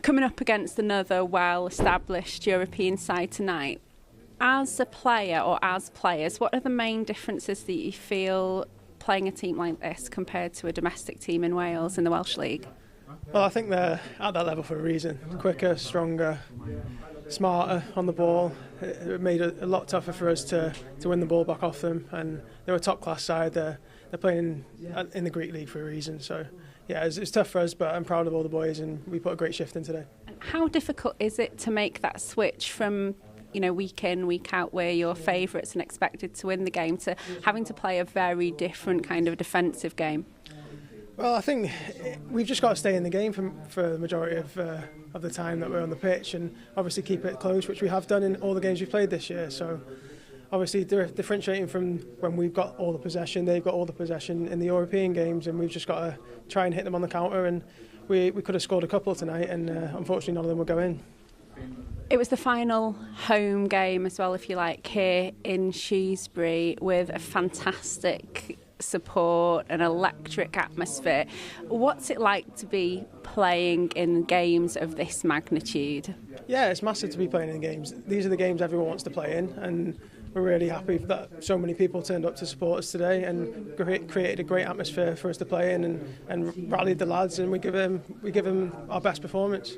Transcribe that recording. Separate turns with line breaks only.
Coming up against another well-established European side tonight, as a player or as players, what are the main differences that you feel playing a team like this compared to a domestic team in Wales in the Welsh League?
Well, I think they're at that level for a reason. Quicker, stronger, smarter on the ball. It made it a lot tougher for us to win the ball back off them, and they're a top-class side. They're playing in the Greek League for a reason, so yeah, it's tough for us, but I'm proud of all the boys, and we put a great shift in today.
How difficult is it to make that switch from, you know, week in, week out, where you're favourites and expected to win the game, to having to play a very different kind of defensive game?
Well, I think we've just got to stay in the game for the majority of the time that we're on the pitch, and obviously keep it close, which we have done in all the games we've played this year. So obviously differentiating from when we've got all the possession, they've got all the possession in the European games, and we've just got to try and hit them on the counter, and we could have scored a couple tonight, and unfortunately none of them will go in.
It was the final home game as well, if you like, here in Shrewsbury, with a fantastic support, an electric atmosphere. What's it like to be playing in games of this magnitude? Yeah,
it's massive to be playing in games. These are the games everyone wants to play in, and we're really happy that so many people turned up to support us today and created a great atmosphere for us to play in, and rallied the lads, and we give them our best performance.